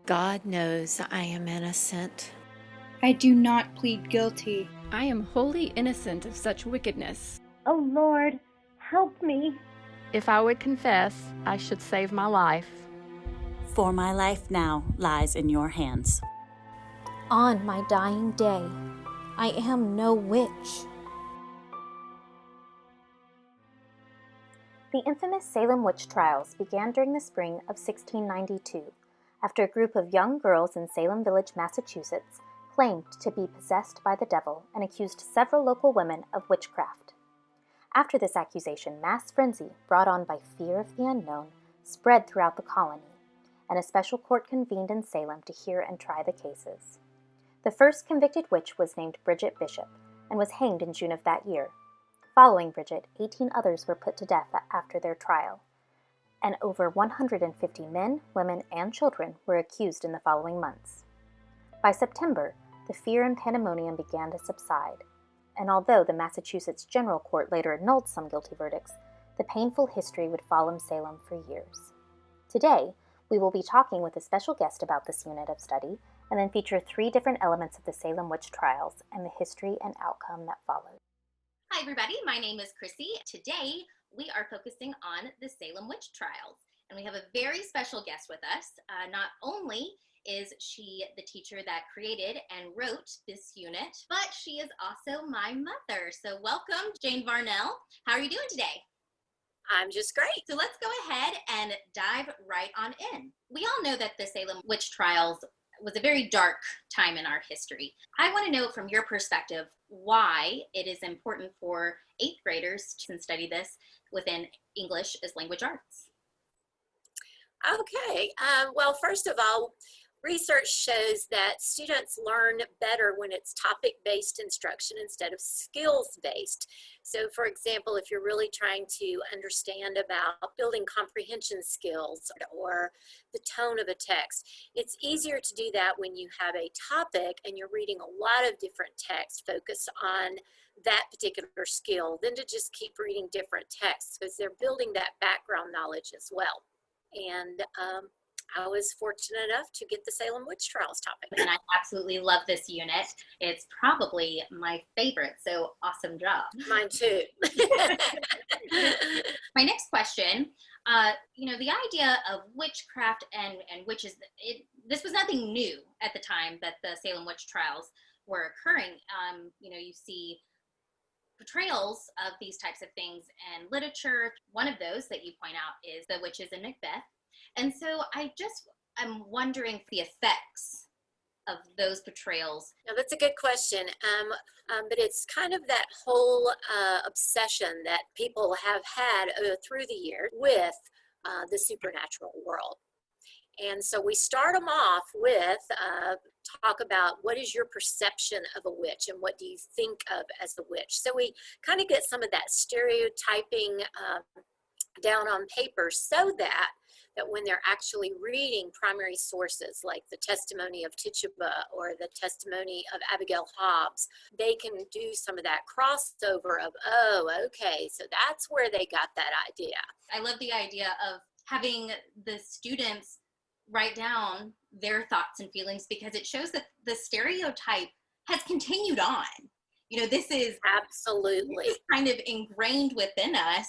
God knows I am innocent. I do not plead guilty. I am wholly innocent of such wickedness. Oh Lord, help me. If I would confess, I should save my life. For my life now lies in your hands. On my dying day, I am no witch. The infamous Salem Witch Trials began during the spring of 1692, after a group of young girls in Salem Village, Massachusetts, claimed to be possessed by the devil and accused several local women of witchcraft. After this accusation, mass frenzy, brought on by fear of the unknown, spread throughout the colony, and a special court convened in Salem to hear and try the cases. The first convicted witch was named Bridget Bishop and was hanged in June of that year. Following Bridget, 18 others were put to death after their trial, and over 150 men, women, and children were accused in the following months. By September, the fear and pandemonium began to subside, and although the Massachusetts General Court later annulled some guilty verdicts, the painful history would follow Salem for years. Today, we will be talking with a special guest about this unit of study, and then feature 3 different elements of the Salem Witch Trials and the history and outcome that followed. Hi everybody, my name is Chrissy. Today we are focusing on the Salem Witch Trials, and we have a very special guest with us. Not only is she the teacher that created and wrote this unit, but she is also my mother. So welcome, Jane Varnell. How are you doing today? I'm just great. So let's go ahead and dive right on in. We all know that the Salem Witch Trials was a very dark time in our history. I want to know from your perspective why it is important for 8th graders to study this within English as language arts. Okay, well, first of all, research shows that students learn better when it's topic-based instruction instead of skills-based. So, for example, if you're really trying to understand about building comprehension skills or the tone of a text, it's easier to do that when you have a topic and you're reading a lot of different texts focused on that particular skill than to just keep reading different texts, because they're building that background knowledge as well. And I was fortunate enough to get the Salem Witch Trials topic. And I absolutely love this unit. It's probably my favorite, so awesome job. Mine too. My next question, the idea of witchcraft and witches, this was nothing new at the time that the Salem Witch Trials were occurring. You see portrayals of these types of things in literature. One of those that you point out is the witches in Macbeth. And so I'm wondering the effects of those portrayals. Now, that's a good question, but it's kind of that whole obsession that people have had through the years with the supernatural world. And so we start them off with talk about what is your perception of a witch and what do you think of as a witch. So we kind of get some of that stereotyping down on paper so that when they're actually reading primary sources like the testimony of Tituba or the testimony of Abigail Hobbs, they can do some of that crossover of, oh, okay, so that's where they got that idea. I love the idea of having the students write down their thoughts and feelings, because it shows that the stereotype has continued on. This is absolutely kind of ingrained within us,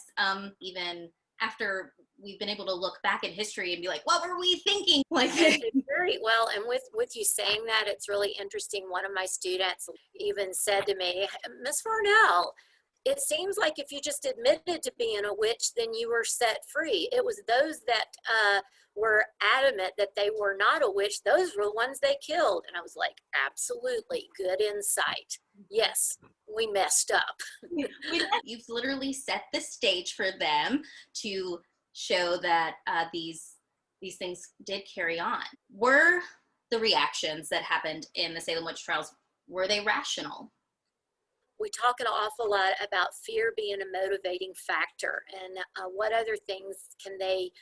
even after we've been able to look back in history and be like, what were we thinking? Very well, and with you saying that, it's really interesting. One of my students even said to me, Miss Varnell, it seems like if you just admitted to being a witch, then you were set free. It was those that were adamant that they were not a witch, those were the ones they killed. And I was like, absolutely, good insight. Yes, we messed up. You've literally set the stage for them to show that these things did carry on. Were the reactions that happened in the Salem Witch Trials, were they rational? We talk an awful lot about fear being a motivating factor, and what other things can they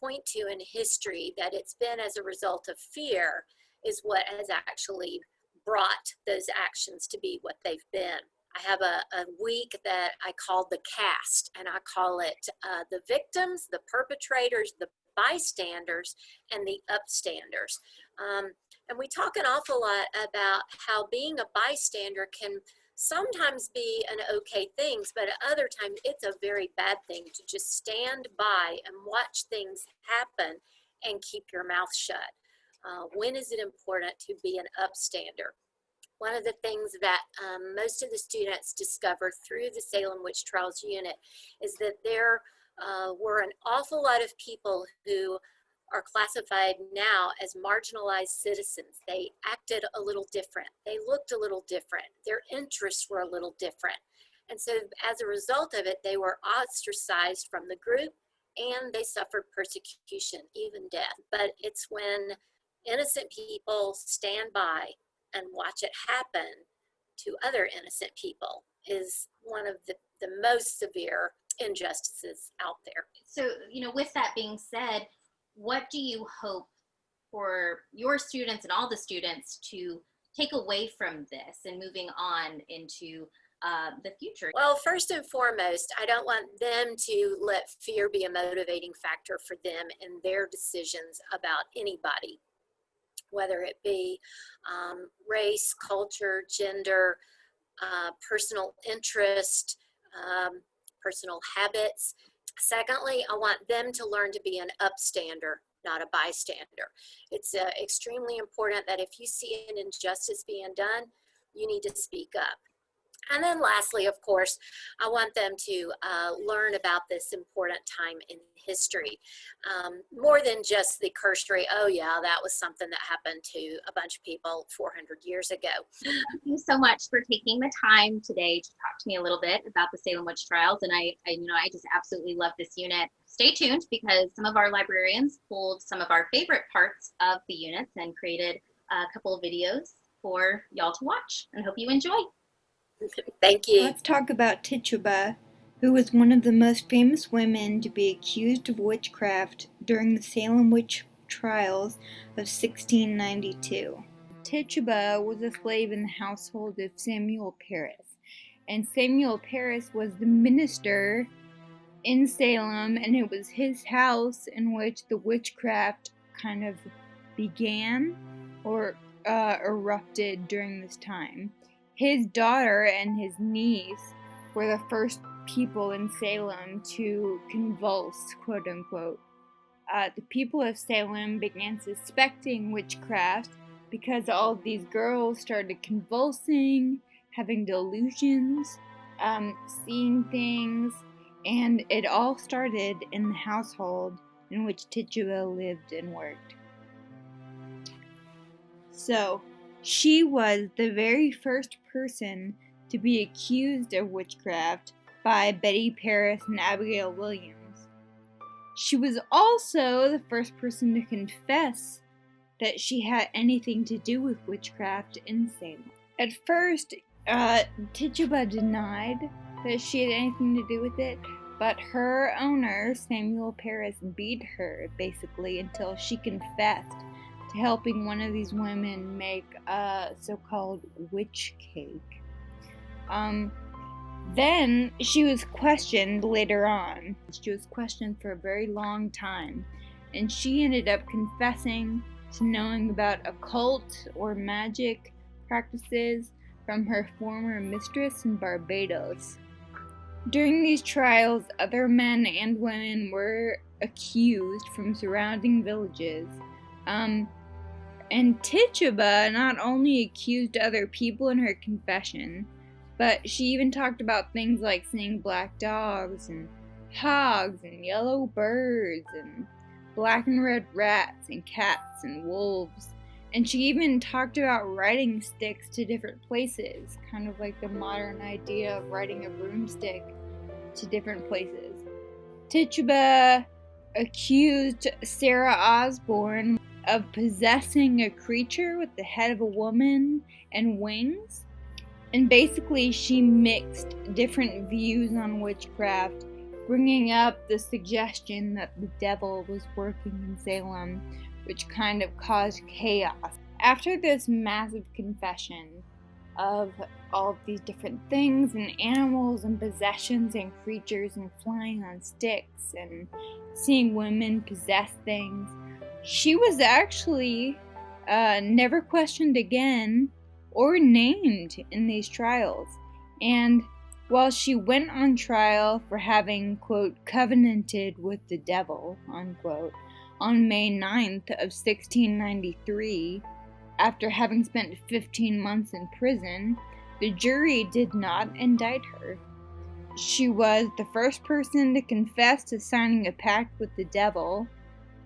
point to in history that it's been as a result of fear is what has actually brought those actions to be what they've been. I have a week that I call the cast, and I call it the victims, the perpetrators, the bystanders and the upstanders. And we talk an awful lot about how being a bystander can sometimes be an okay thing, but at other times it's a very bad thing to just stand by and watch things happen and keep your mouth shut. When is it important to be an upstander? One of the things that most of the students discovered through the Salem Witch Trials unit is that there were an awful lot of people who are classified now as marginalized citizens. They acted a little different. They looked a little different. Their interests were a little different. And so as a result of it, they were ostracized from the group and they suffered persecution, even death. But it's when innocent people stand by and watch it happen to other innocent people is one of the most severe injustices out there. So, with that being said, what do you hope for your students and all the students to take away from this and moving on into the future? Well, first and foremost, I don't want them to let fear be a motivating factor for them in their decisions about anybody, whether it be race, culture, gender, personal interest, personal habits. Secondly, I want them to learn to be an upstander, not a bystander. It's extremely important that if you see an injustice being done, you need to speak up. And then lastly, of course, I want them to learn about this important time in history. More than just the cursory, oh yeah, that was something that happened to a bunch of people 400 years ago. Thank you so much for taking the time today to talk to me a little bit about the Salem Witch Trials. And I just absolutely love this unit. Stay tuned because some of our librarians pulled some of our favorite parts of the units and created a couple of videos for y'all to watch, and hope you enjoy. Thank you. Let's talk about Tituba, who was one of the most famous women to be accused of witchcraft during the Salem Witch Trials of 1692. Tituba was a slave in the household of Samuel Parris, and Samuel Parris was the minister in Salem, and it was his house in which the witchcraft kind of began or erupted during this time. His daughter and his niece were the first people in Salem to convulse, quote unquote. The people of Salem began suspecting witchcraft because all of these girls started convulsing, having delusions, seeing things, and it all started in the household in which Tituba lived and worked. So, she was the very first person to be accused of witchcraft by Betty Parris and Abigail Williams. She was also the first person to confess that she had anything to do with witchcraft in Salem. At first, Tituba denied that she had anything to do with it, but her owner, Samuel Parris, beat her, basically, until she confessed to helping one of these women make a so-called witch cake. Then she was questioned later on. She was questioned for a very long time, and she ended up confessing to knowing about occult or magic practices from her former mistress in Barbados. During these trials, other men and women were accused from surrounding villages. And Tituba not only accused other people in her confession, but she even talked about things like seeing black dogs and hogs and yellow birds and black and red rats and cats and wolves. And she even talked about riding sticks to different places, kind of like the modern idea of riding a broomstick to different places. Tituba accused Sarah Osborne of possessing a creature with the head of a woman and wings. And basically she mixed different views on witchcraft, bringing up the suggestion that the devil was working in Salem, which kind of caused chaos. After this massive confession, of all of these different things and animals and possessions and creatures and flying on sticks and seeing women possess things. She was actually never questioned again or named in these trials. And while she went on trial for having, quote, covenanted with the devil, unquote, on May 9th of 1693, after having spent 15 months in prison, the jury did not indict her. She was the first person to confess to signing a pact with the devil,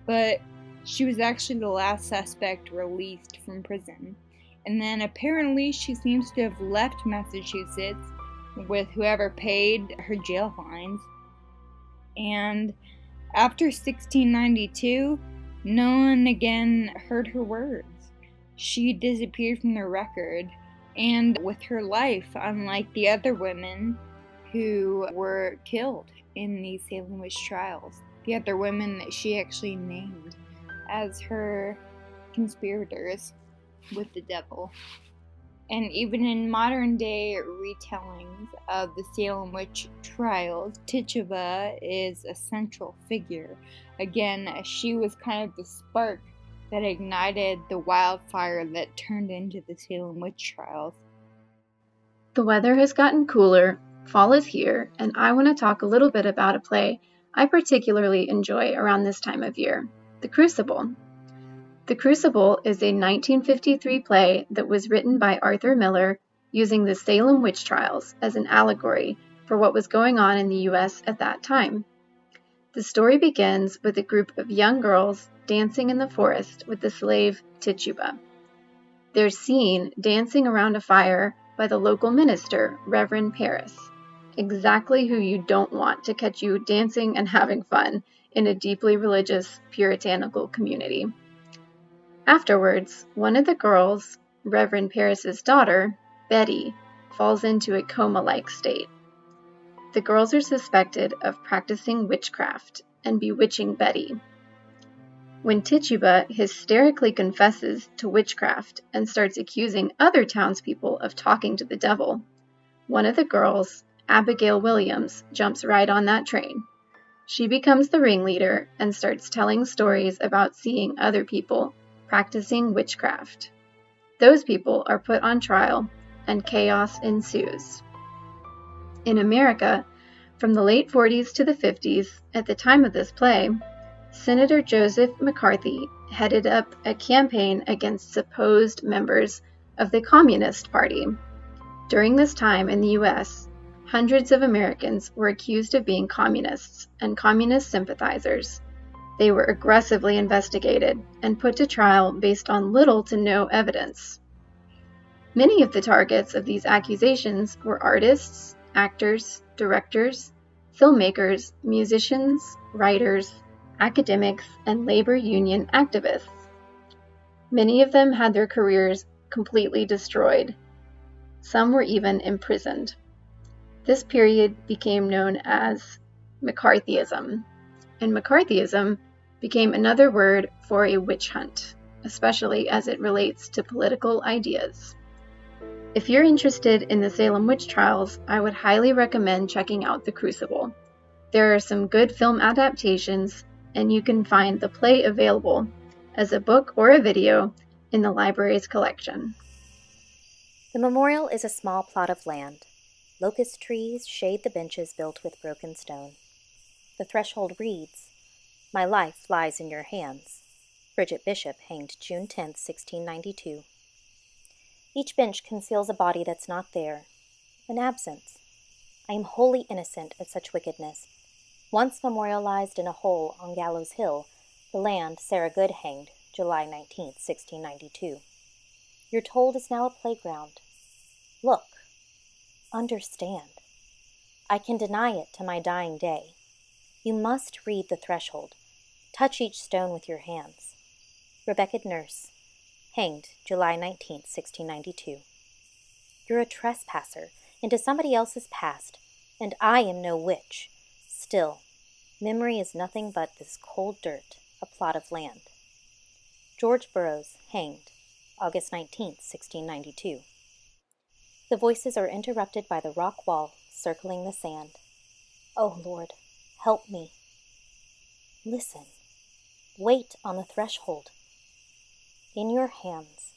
but she was actually the last suspect released from prison. And then apparently she seems to have left Massachusetts with whoever paid her jail fines. And after 1692, no one again heard her words. She disappeared from the record, and with her life, unlike the other women who were killed in the Salem Witch Trials, the other women that she actually named as her conspirators with the devil. And even in modern day retellings of the Salem Witch Trials, Tituba is a central figure. Again, she was kind of the spark that ignited the wildfire that turned into the Salem Witch Trials. The weather has gotten cooler, fall is here, and I want to talk a little bit about a play I particularly enjoy around this time of year, The Crucible. The Crucible is a 1953 play that was written by Arthur Miller using the Salem Witch Trials as an allegory for what was going on in the U.S. at that time. The story begins with a group of young girls dancing in the forest with the slave Tituba. They're seen dancing around a fire by the local minister, Reverend Paris, exactly who you don't want to catch you dancing and having fun in a deeply religious, puritanical community. Afterwards, one of the girls, Reverend Paris's daughter, Betty, falls into a coma-like state. The girls are suspected of practicing witchcraft and bewitching Betty. When Tituba hysterically confesses to witchcraft and starts accusing other townspeople of talking to the devil, one of the girls, Abigail Williams, jumps right on that train. She becomes the ringleader and starts telling stories about seeing other people practicing witchcraft. Those people are put on trial, and chaos ensues. In America, from the late 40s to the 50s, at the time of this play, Senator Joseph McCarthy headed up a campaign against supposed members of the Communist Party. During this time in the U.S., hundreds of Americans were accused of being communists and communist sympathizers. They were aggressively investigated and put to trial based on little to no evidence. Many of the targets of these accusations were artists, actors, directors, filmmakers, musicians, writers, academics, and labor union activists. Many of them had their careers completely destroyed. Some were even imprisoned. This period became known as McCarthyism, and McCarthyism became another word for a witch hunt, especially as it relates to political ideas. If you're interested in the Salem Witch Trials, I would highly recommend checking out The Crucible. There are some good film adaptations, and you can find the play available as a book or a video in the library's collection. The memorial is a small plot of land. Locust trees shade the benches built with broken stone. The threshold reads, "My life lies in your hands." Bridget Bishop, hanged June 10, 1692. Each bench conceals a body that's not there, an absence. I am wholly innocent of such wickedness. Once memorialized in a hole on Gallows Hill, the land Sarah Good hanged July 19, 1692. You're told is now a playground. Look. Understand. I can deny it to my dying day. You must read the threshold. Touch each stone with your hands. Rebecca Nurse, hanged July 19, 1692. You're a trespasser into somebody else's past, and I am no witch. Still, memory is nothing but this cold dirt, a plot of land. George Burroughs, hanged August 19, 1692. The voices are interrupted by the rock wall circling the sand. Oh Lord, help me. Listen. Wait on the threshold. In your hands.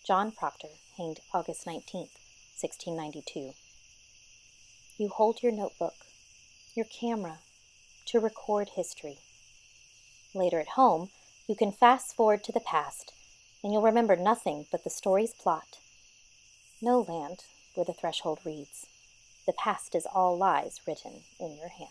John Proctor, hanged August 19th, 1692. You hold your notebook, your camera, to record history. Later at home, you can fast forward to the past, and you'll remember nothing but the story's plot. No land where the threshold reads, the past is all lies written in your hand.